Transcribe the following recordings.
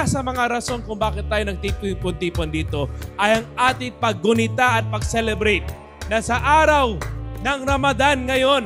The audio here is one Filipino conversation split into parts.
isa sa mga rason kung bakit tayo nagtitipon-tipon dito ay ang ating paggunita at pag-celebrate na sa araw ng Ramadan ngayon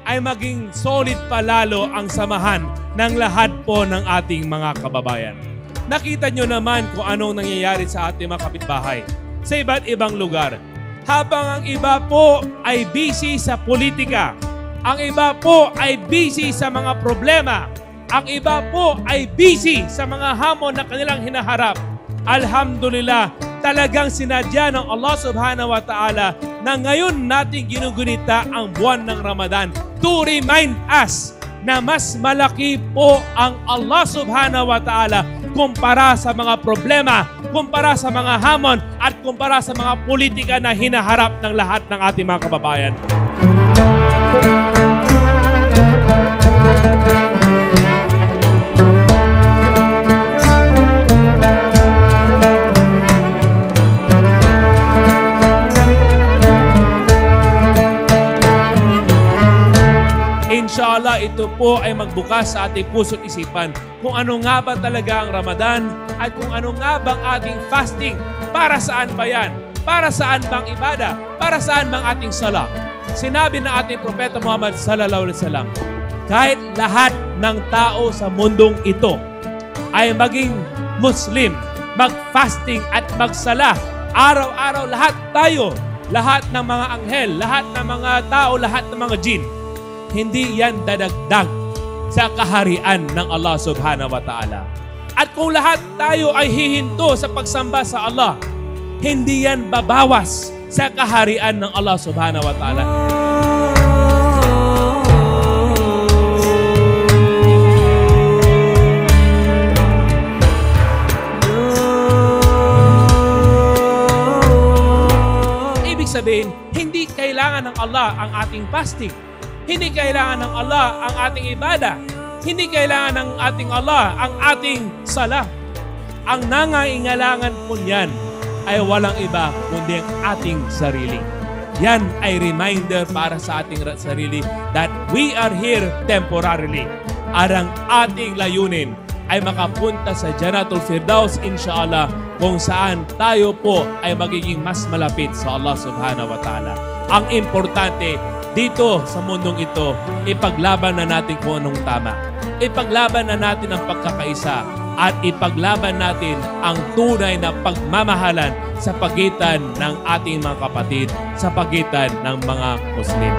ay maging solid palalo ang samahan ng lahat po ng ating mga kababayan. Nakita nyo naman kung anong nangyayari sa ating mga kapitbahay sa iba't ibang lugar. Habang ang iba po ay busy sa politika, ang iba po ay busy sa mga problema, ang iba po ay busy sa mga hamon na kanilang hinaharap. Alhamdulillah, talagang sinadya ng Allah subhanahu wa ta'ala na ngayon natin ginugunita ang buwan ng Ramadan to remind us na mas malaki po ang Allah subhanahu wa ta'ala kumpara sa mga problema, kumpara sa mga hamon, at kumpara sa mga politika na hinaharap ng lahat ng ating mga kababayan. Inshallah, ito po ay magbukas sa ating puso't isipan kung ano nga ba talaga ang Ramadan at kung ano nga bang ating fasting. Para saan ba yan? Para saan bang ibada? Para saan bang ating sala? Sinabi ng ating Propeta Muhammad sallallahu alaihi wasallam, kahit lahat ng tao sa mundong ito ay maging Muslim, mag-fasting at magsala, araw-araw lahat tayo, lahat ng mga anghel, lahat ng mga tao, lahat ng mga jin, hindi yan dadagdag sa kaharian ng Allah subhanahu wa ta'ala. At kung lahat tayo ay hihinto sa pagsamba sa Allah, hindi yan babawas sa kaharian ng Allah subhanahu wa ta'ala. Ibig sabihin, hindi kailangan ng Allah ang ating fasting. Hindi kailangan ng Allah ang ating ibada. Hindi kailangan ng ating Allah ang ating sala. Ang nangailangan po niyan ay walang iba kundi ang ating sarili. Yan ay reminder para sa ating sarili that we are here temporarily. At ang ating layunin ay makapunta sa Jannatul Firdaus inshallah, kung saan tayo po ay magiging mas malapit sa Allah subhanahu wa ta'ala. Ang importante dito sa mundong ito, ipaglaban na natin kung anong tama. Ipaglaban na natin ang pagkakaisa at ipaglaban natin ang tunay na pagmamahalan sa pagitan ng ating mga kapatid, sa pagitan ng mga Muslim.